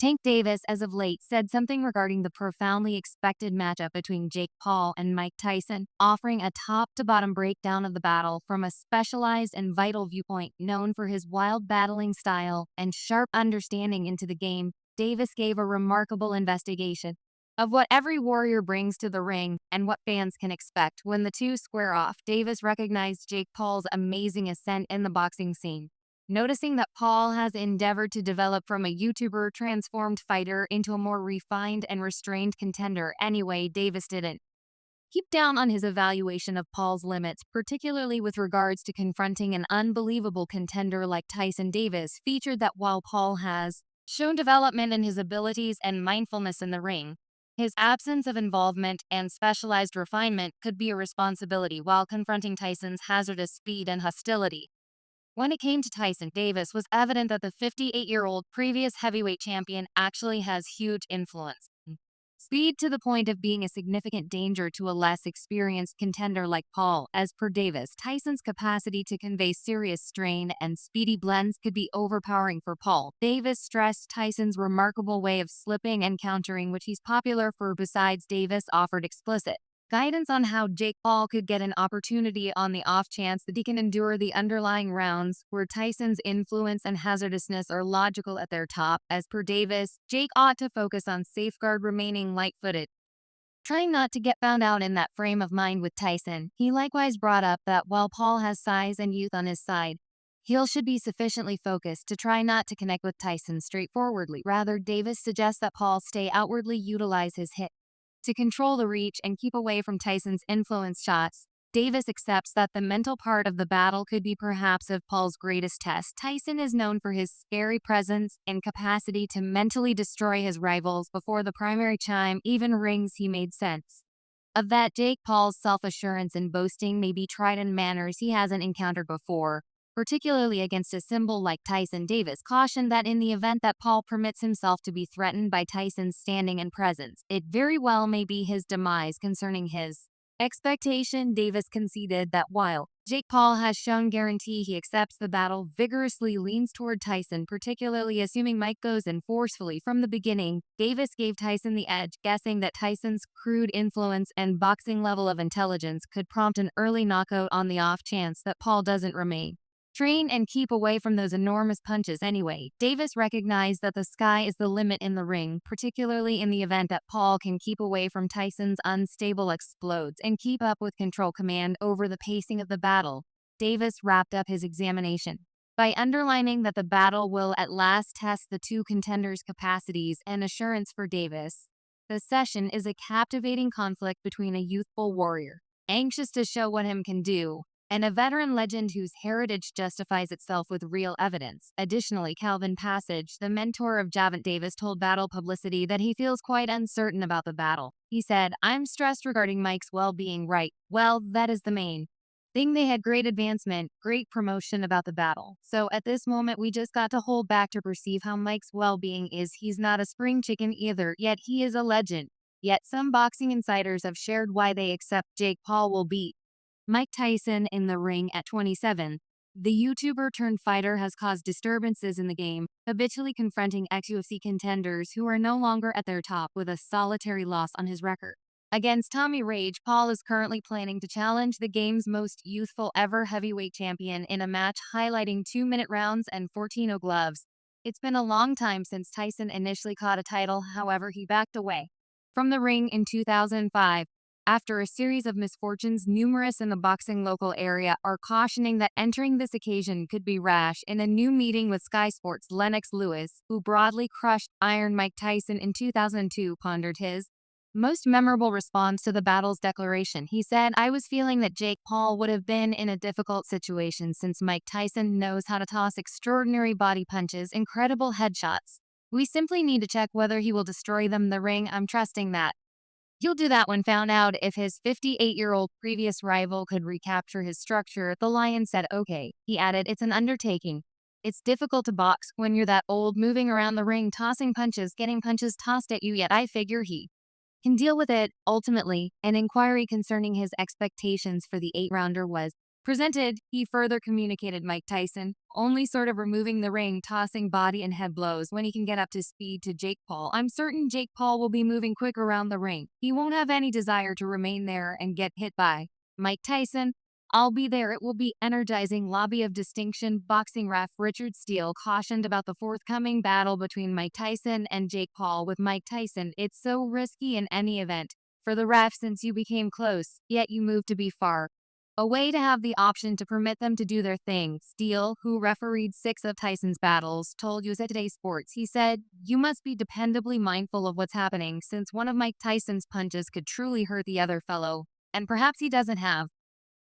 Tank Davis, as of late, said something regarding the profoundly expected matchup between Jake Paul and Mike Tyson, offering a top-to-bottom breakdown of the battle from a specialized and vital viewpoint. Known for his wild battling style and sharp understanding into the game, Davis gave a remarkable investigation of what every warrior brings to the ring and what fans can expect when the two square off. Davis recognized Jake Paul's amazing ascent in the boxing scene, noticing that Paul has endeavored to develop from a YouTuber transformed fighter into a more refined and restrained contender. Anyway, Davis didn't keep down on his evaluation of Paul's limits, particularly with regards to confronting an unbelievable contender like Tyson. Davis featured that while Paul has shown development in his abilities and mindfulness in the ring, his absence of involvement and specialized refinement could be a responsibility while confronting Tyson's hazardous speed and hostility. When it came to Tyson, Davis was evident that the 58-year-old previous heavyweight champion actually has huge influence. Speed to the point of being a significant danger to a less experienced contender like Paul. As per Davis, Tyson's capacity to convey serious strain and speedy blends could be overpowering for Paul. Davis stressed Tyson's remarkable way of slipping and countering, which he's popular for. Besides, Davis offered explicit guidance on how Jake Paul could get an opportunity on the off chance that he can endure the underlying rounds, where Tyson's influence and hazardousness are logical at their top. As per Davis, Jake ought to focus on safeguard remaining light-footed, trying not to get found out in that frame of mind with Tyson. He likewise brought up that while Paul has size and youth on his side, Heel should be sufficiently focused to try not to connect with Tyson straightforwardly. Rather, Davis suggests that Paul stay outwardly, utilize his hit to control the reach and keep away from Tyson's influence shots. Davis accepts that the mental part of the battle could be perhaps of Paul's greatest test. Tyson is known for his scary presence and capacity to mentally destroy his rivals before the primary chime even rings. He made sense of that Jake Paul's self-assurance and boasting may be tried in manners he hasn't encountered before, particularly against a symbol like Tyson. Davis cautioned that in the event that Paul permits himself to be threatened by Tyson's standing and presence, it very well may be his demise. Concerning his expectation, Davis conceded that while Jake Paul has shown guarantee he accepts the battle, vigorously leans toward Tyson, particularly assuming Mike goes in forcefully from the beginning. Davis gave Tyson the edge, guessing that Tyson's crude influence and boxing level of intelligence could prompt an early knockout on the off chance that Paul doesn't remain train and keep away from those enormous punches. Anyway, Davis recognized that the sky is the limit in the ring, particularly in the event that Paul can keep away from Tyson's unstable explodes and keep up with control command over the pacing of the battle. Davis wrapped up his examination by underlining that the battle will at last test the two contenders' capacities and assurance. For Davis, the session is a captivating conflict between a youthful warrior, anxious to show what him can do, and a veteran legend whose heritage justifies itself with real evidence. Additionally, Calvin Passage, the mentor of Gervonta Davis, told Battle Publicity that he feels quite uncertain about the battle. He said, "I'm stressed regarding Mike's well-being." Right. Well, that is the main thing. They had great advancement, great promotion about the battle. So at this moment, we just got to hold back to perceive how Mike's well-being is. He's not a spring chicken either, yet he is a legend. Yet some boxing insiders have shared why they accept Jake Paul will beat Mike Tyson in the ring at 27. The YouTuber turned fighter has caused disturbances in the game, habitually confronting ex-UFC contenders who are no longer at their top, with a solitary loss on his record. Against Tommy Rage, Paul is currently planning to challenge the game's most youthful ever heavyweight champion in a match highlighting 2-minute rounds and 14 gloves. It's been a long time since Tyson initially caught a title. However, he backed away from the ring in 2005. After a series of misfortunes. Numerous in the boxing local area are cautioning that entering this occasion could be rash. In a new meeting with Sky Sports, Lennox Lewis, who broadly crushed Iron Mike Tyson in 2002, pondered his most memorable response to the battle's declaration. He said, "I was feeling that Jake Paul would have been in a difficult situation since Mike Tyson knows how to toss extraordinary body punches, incredible headshots. We simply need to check whether he will destroy them in the ring. I'm trusting that he'll do that." When found out if his 58-year-old previous rival could recapture his structure, the Lion said, "Okay." He added, "It's an undertaking. It's difficult to box when you're that old, moving around the ring, tossing punches, getting punches tossed at you, yet I figure he can deal with it." Ultimately, an inquiry concerning his expectations for the 8-rounder was presented, he further communicated Mike Tyson, only sort of removing the ring, tossing body and head blows when he can get up to speed to Jake Paul. I'm certain Jake Paul will be moving quick around the ring. He won't have any desire to remain there and get hit by Mike Tyson. I'll be there. It will be energizing. Lobby of Distinction boxing ref Richard Steele cautioned about the forthcoming battle between Mike Tyson and Jake Paul. With Mike Tyson, it's so risky in any event. For the ref, since you became close, yet you moved to be far a way to have the option to permit them to do their thing. Steele, who refereed 6 of Tyson's battles, told USA Today Sports, he said, "You must be dependably mindful of what's happening since one of Mike Tyson's punches could truly hurt the other fellow, and perhaps he doesn't have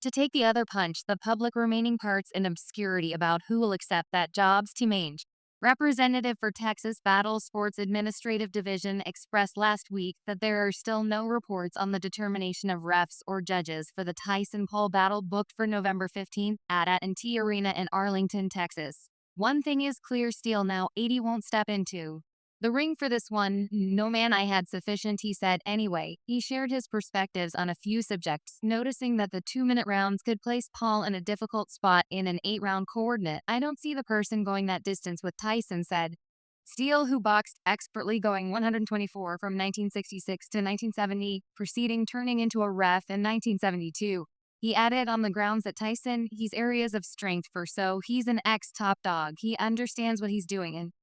to take the other punch, the public remaining parts in obscurity about who will accept that job's T-Mange." Representative for Texas Battle Sports Administrative Division expressed last week that there are still no reports on the determination of refs or judges for the Tyson-Paul battle booked for November 15th at AT&T Arena in Arlington, Texas. One thing is clear, Steele now 80 won't step into the ring for this one. "No, man, I had sufficient," he said. Anyway, he shared his perspectives on a few subjects, noticing that the 2-minute rounds could place Paul in a difficult spot in an 8-round coordinate. "I don't see the person going that distance with Tyson," said Steele, who boxed expertly, going 124 from 1966 to 1970, preceding turning into a ref in 1972. He added, on the grounds that Tyson, he's areas of strength for, so he's an ex-top dog. He understands what he's doing, and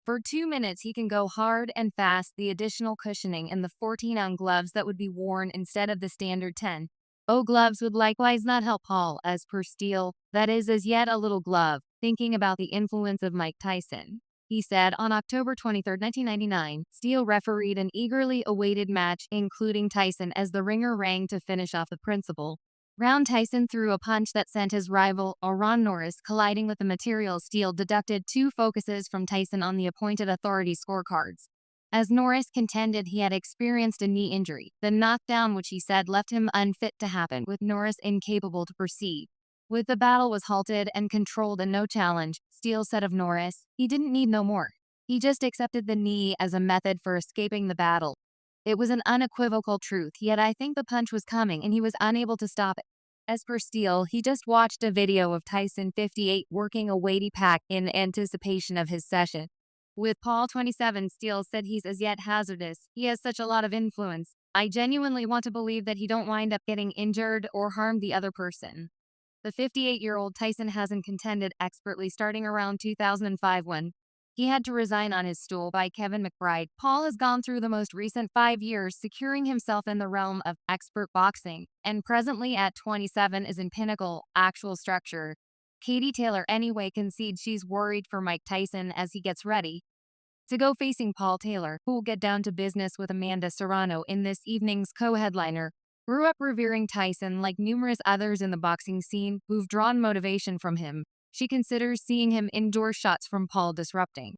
for 2 minutes, he can go hard and fast. The additional cushioning in the 14-ounce gloves that would be worn instead of the standard 10-ounce gloves would likewise not help Paul, as per Steele. That is as yet a little glove. Thinking about the influence of Mike Tyson, he said. On October 23, 1999, Steele refereed an eagerly awaited match, including Tyson, as the ringer rang to finish off the principal round. Tyson threw a punch that sent his rival, Ron Norris, colliding with the material. Steele deducted 2 focuses from Tyson on the appointed authority scorecards, as Norris contended he had experienced a knee injury. The knockdown, which he said left him unfit to happen, with Norris incapable to proceed. With the battle was halted and controlled and no challenge, Steele said of Norris, "He didn't need no more. He just accepted the knee as a method for escaping the battle. It was an unequivocal truth, yet I think the punch was coming and he was unable to stop it." As per Steele, he just watched a video of Tyson 58 working a weighty pack in anticipation of his session. With Paul 27, Steele said he's as yet hazardous. "He has such a lot of influence. I genuinely want to believe that he don't wind up getting injured or harm the other person." The 58-year-old Tyson hasn't contended expertly starting around 2005 when he had to resign on his stool by Kevin McBride. Paul has gone through the most recent 5 years securing himself in the realm of expert boxing, and presently at 27 is in pinnacle actual structure. Katie Taylor anyway concedes she's worried for Mike Tyson as he gets ready to go facing Paul Taylor, who will get down to business with Amanda Serrano in this evening's co-headliner. Grew up revering Tyson like numerous others in the boxing scene who've drawn motivation from him. She considers seeing him endure shots from Paul disrupting